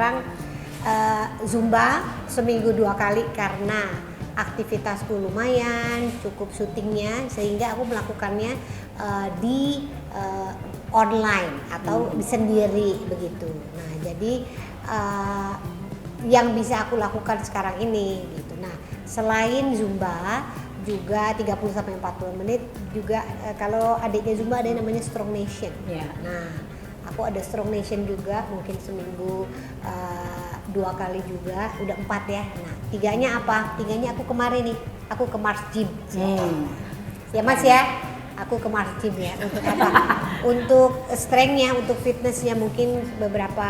sekarang Zumba seminggu 2 kali karena aktivitasku lumayan, cukup syutingnya sehingga aku melakukannya di online atau sendiri begitu. Nah, jadi yang bisa aku lakukan sekarang ini gitu. Nah, selain Zumba juga 30-40 menit juga kalau adiknya Zumba ada yang namanya Strong Nation. Yeah. Nah, aku ada Strong Nation juga mungkin seminggu 2 kali juga, udah 4 ya. Nah, 3-nya apa? 3-nya aku kemarin nih, aku ke Mars Gym. Ya Mas ya, aku ke Mars Gym ya. Untuk apa? Untuk strength-nya, untuk fitness-nya mungkin beberapa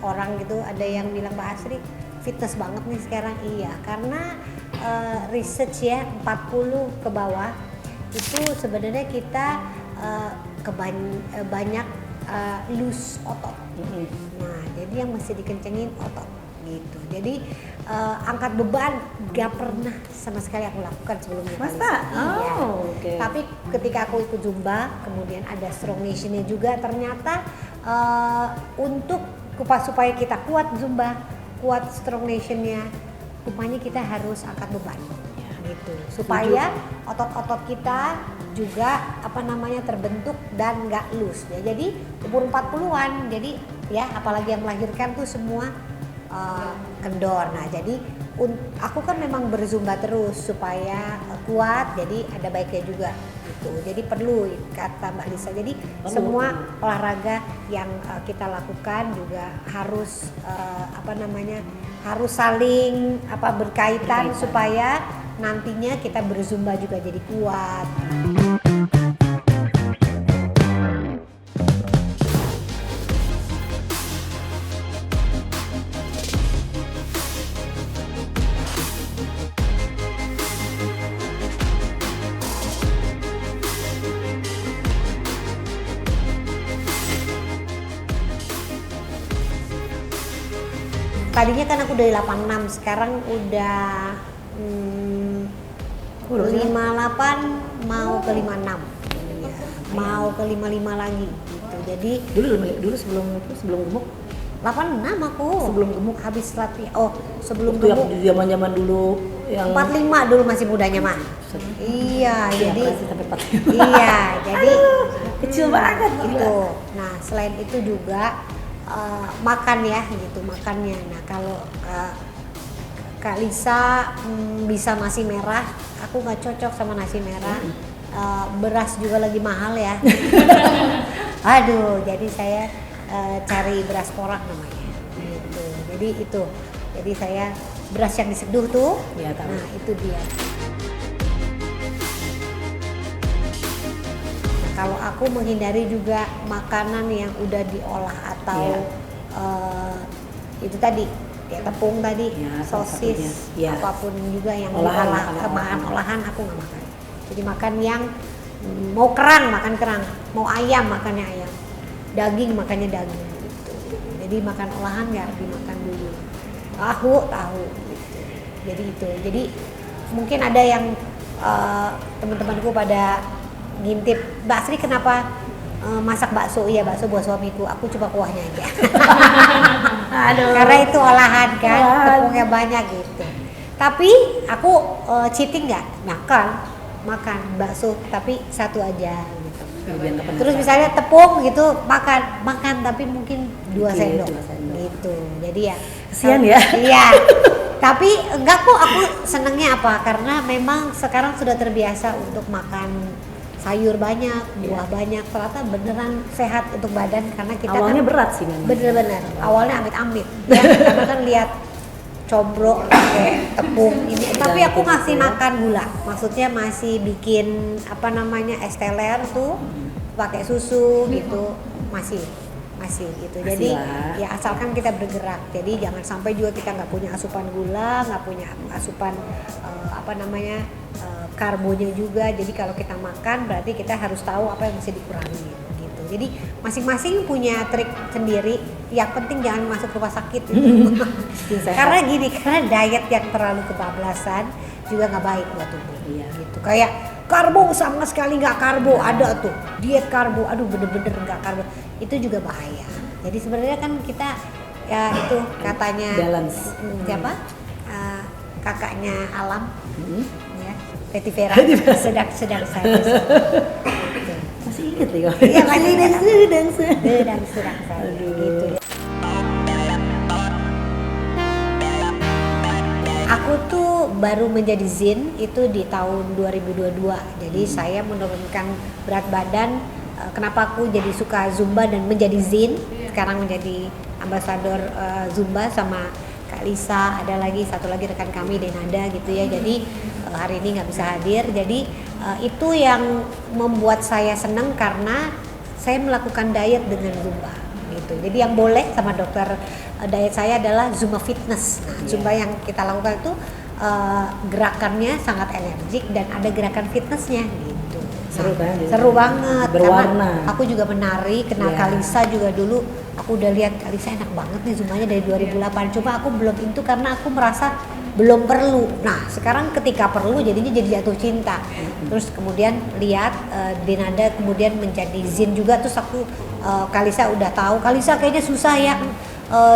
orang gitu ada yang bilang Mbak Asri fitness banget nih sekarang. Iya, karena research ya 40 ke bawah itu sebenarnya kita banyak loose otot. Nah, jadi yang mesti dikencengin otot gitu. Jadi angkat beban gak pernah sama sekali aku lakukan sebelumnya. Masa? Iya. Okay. Tapi ketika aku ikut Zumba, kemudian ada Strong Nation-nya juga, ternyata untuk supaya kita kuat Zumba, kuat Strong Nation-nya, rupanya kita harus angkat beban. Gitu. Supaya otot-otot kita juga terbentuk dan nggak loose ya. Jadi umur 40-an, jadi ya apalagi yang melahirkan tuh semua kendor. Nah, jadi aku kan memang berzumba terus supaya kuat, jadi ada baiknya juga gitu. Jadi perlu kata Mbak Lisa. Jadi semua olahraga yang kita lakukan juga harus harus saling berkaitan supaya nantinya kita berzumba juga jadi kuat. Tadinya kan aku dari 86, sekarang udah 58 mau ke 56 ya, mau ke 55 lagi gitu. Jadi dulu sebelum gemuk 86 aku sebelum gemuk habis latihan. Oh, sebelum waktu gemuk yang zaman dulu yang 45 dulu masih mudanya mah. Iya, jadi iya, jadi kecil banget gitu. Nah, selain itu juga makan ya gitu, makannya. Nah, kalau Kak Lisa bisa nasi merah, aku nggak cocok sama nasi merah. Beras juga lagi mahal ya. Aduh, jadi saya cari beras porak namanya. Gitu. Jadi itu. Jadi saya beras yang diseduh tuh. Ya, tahu. Nah, itu dia. Kalau aku menghindari juga makanan yang udah diolah atau itu tadi kayak tepung tadi, sosis, apapun juga yang bahan olahan aku nggak makan. Jadi makan yang mau kerang makan kerang, mau ayam makannya ayam, daging makannya daging gitu. Jadi makan olahan nggak dimakan dulu. Tahu gitu. Jadi itu. Jadi mungkin ada yang teman-temanku pada ngintip, Mbak Sri kenapa masak bakso? Iya, bakso buat suamiku, aku coba kuahnya aja. Aduh. Karena itu olahan kan, tepungnya banyak gitu. Tapi aku cheating nggak, makan bakso tapi satu aja gitu. Terus misalnya tepung gitu makan tapi mungkin 2 sendok gitu. Jadi ya kesian ya. Iya. Tapi enggak kok, aku senengnya apa? Karena memang sekarang sudah terbiasa untuk makan sayur banyak, buah banyak, ternyata beneran sehat untuk badan karena kita awalnya kan berat sih memang. Bener-bener, awalnya amit-amit ya, karena kan lihat combro pakai tepung ini, tapi aku masih makan gula, maksudnya masih bikin es teler tuh pakai susu gitu, masih gitu. Jadi ya asalkan kita bergerak, jadi jangan sampai juga kita nggak punya asupan gula, nggak punya asupan karbonya juga. Jadi kalau kita makan berarti kita harus tahu apa yang mesti dikurangi gitu. Jadi masing-masing punya trik sendiri. Yang penting jangan masuk rumah sakit gitu. Karena diet yang terlalu kebablasan juga nggak baik buat tubuh. Gitu. Kayak karbo sama sekali nggak karbo, ada tuh diet karbo, aduh bener-bener nggak karbo, itu juga bahaya. Jadi sebenarnya kan kita ya itu katanya balance. Siapa? Kakaknya Alam, ya, Betty Vera. sedang saya. Masih inget nih kok. Iya masih sedang saya. Gitu. Aku tuh baru menjadi Zin itu di tahun 2022. Jadi saya menurunkan berat badan. Kenapa aku jadi suka Zumba dan menjadi Zin? Sekarang menjadi ambasador Zumba sama Kak Lisa, ada lagi satu lagi rekan kami Denada gitu ya. Jadi hari ini nggak bisa hadir. Jadi itu yang membuat saya senang karena saya melakukan diet dengan Zumba gitu. Jadi yang boleh sama dokter diet saya adalah Zumba Fitness. Nah, Zumba yang kita lakukan itu gerakannya sangat energik dan ada gerakan fitnessnya gitu. Seru banget. Berwarna. Karena aku juga menari, kenal Kalisa juga dulu. Aku udah lihat Kalisa enak banget nih Zumbanya dari 2008. Cuma aku belum itu karena aku merasa belum perlu. Nah, sekarang ketika perlu jadinya jadi jatuh cinta. Terus kemudian lihat Denada kemudian menjadi Zin juga, terus aku Kalisa udah tahu. Kalisa kayaknya susah ya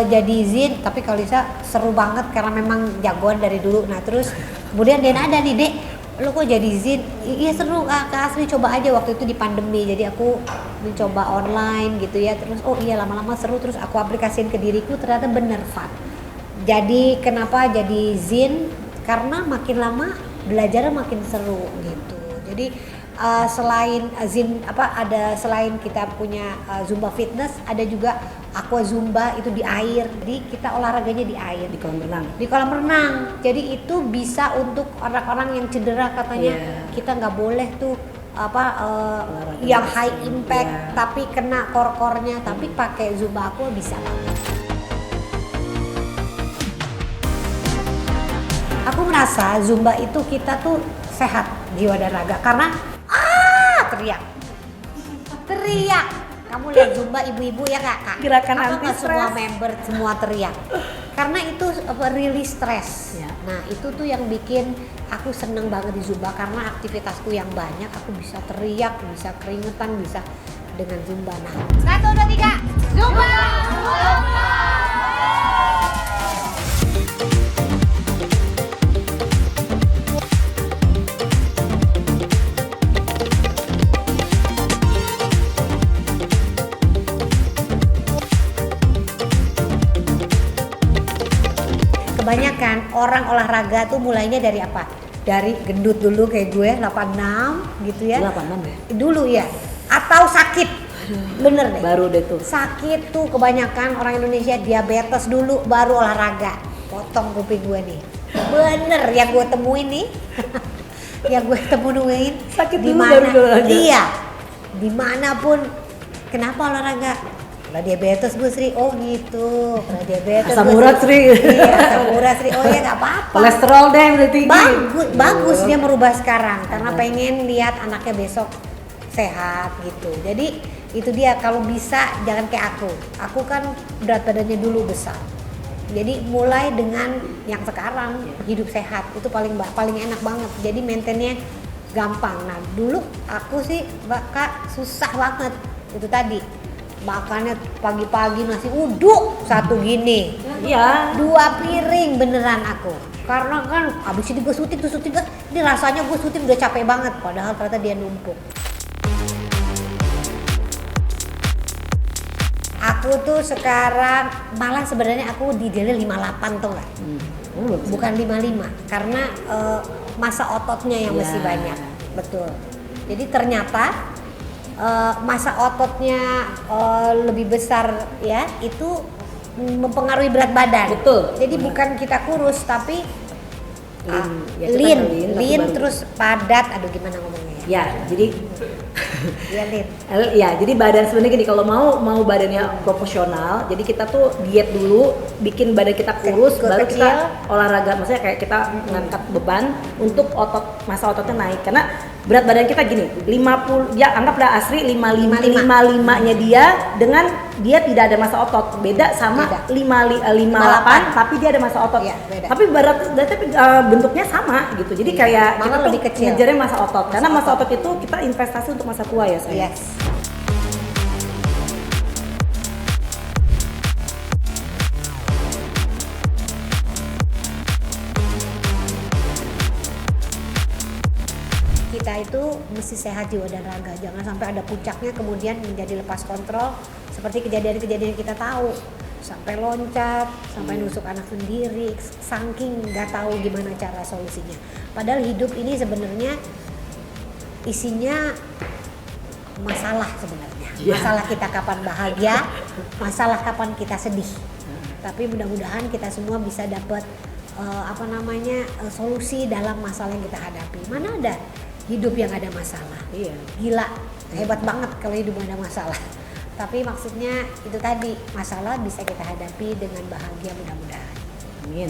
jadi Zin, tapi Kalisa seru banget karena memang jagoan dari dulu. Nah, terus kemudian Denada nih, Dek, lo kok jadi Zin? Iya seru Kak Asri, coba aja. Waktu itu di pandemi, jadi aku mencoba online gitu ya. Terus oh iya lama-lama seru, terus aku aplikasiin ke diriku, ternyata bener fun. Jadi kenapa jadi Zin? Karena makin lama belajarnya makin seru gitu. Jadi selain Zin selain kita punya Zumba Fitness, ada juga Aqua Zumba itu di air. Jadi kita olahraganya di air, di kolam renang. Di kolam renang. Jadi itu bisa untuk orang-orang yang cedera katanya. Kita nggak boleh tuh yang high impact tapi kena kor-kornya, tapi pakai Zumba Aqua bisa banget. Aku merasa Zumba itu kita tuh sehat jiwa dan raga karena teriak. Kamu lihat Zumba ibu-ibu ya Kak? Gerakan anti stres. Semua member semua teriak. Karena itu rilis stres. Ya. Nah, itu tuh yang bikin aku seneng banget di Zumba karena aktivitasku yang banyak, aku bisa teriak, bisa keringetan, bisa dengan Zumba. Nah, 1, 2, 3, Zumba! Kebanyakan orang olahraga tuh mulainya dari apa? Dari gendut dulu kayak gue 86 gitu ya. 86 ya? Dulu ya. Atau sakit. Bener deh. Baru deh tuh. Sakit tuh kebanyakan orang Indonesia diabetes dulu baru olahraga. Potong kuping gue nih. Bener yang gue temuin nih. Yang gue temuin sakit dulu baru olahraga. Iya. Dimanapun. Kenapa olahraga? Pernah diabetes Bu Sri, oh gitu. Pernah diabetes asam urat Sri. Iya, asam urat Sri, oh ya nggak apa-apa. Kolesterol deh udah tinggi. Bagus dia merubah sekarang karena pengen lihat anaknya besok sehat gitu. Jadi itu dia, kalau bisa jangan kayak aku. Aku kan berat badannya dulu besar. Jadi mulai dengan yang sekarang hidup sehat itu paling enak banget. Jadi maintainnya gampang. Nah dulu aku sih Kak susah banget itu tadi. Makannya pagi-pagi nasi uduk satu gini. Iya. 2 piring beneran aku. Karena kan abis ini gue syuting kan. Ini rasanya gue syuting udah capek banget. Padahal ternyata dia numpuk. Aku tuh sekarang malah sebenarnya aku di daily 58 tuh nggak? Bukan 55. Karena masa ototnya yang masih banyak. Betul. Jadi ternyata masa ototnya lebih besar ya, itu mempengaruhi berat badan. Betul. Jadi bukan kita kurus tapi lean terus padat. Aduh gimana ngomongnya ya? Jadi ya lean. Ya, jadi badan sebenarnya gini, kalau mau badannya proporsional, jadi kita tuh diet dulu, bikin badan kita kurus, baru kecil. kita olahraga. Maksudnya kayak kita ngangkat beban untuk masa ototnya naik. Karena berat badan kita gini, 50, ya anggaplah Asri 55-nya dia dengan dia tidak ada masa otot. Beda sama 58 tapi dia ada masa otot. Ya, tapi bentuknya sama gitu. Jadi kayak kita tuh ngejarnya masa otot. Karena masa otot itu kita investasi untuk masa tua ya saya. Yes. kita itu mesti sehat jiwa dan raga, jangan sampai ada puncaknya kemudian menjadi lepas kontrol seperti kejadian-kejadian kita tahu, sampai loncat, sampai nusuk anak sendiri, saking nggak tahu gimana cara solusinya. Padahal hidup ini sebenarnya isinya masalah sebenarnya. Masalah kita kapan bahagia, masalah kapan kita sedih. Tapi mudah-mudahan kita semua bisa dapat solusi dalam masalah yang kita hadapi. Mana ada hidup yang ada masalah? Iya. Gila, hebat banget kalau hidup ada masalah. Tapi maksudnya itu tadi, masalah bisa kita hadapi dengan bahagia mudah-mudahan. Amin.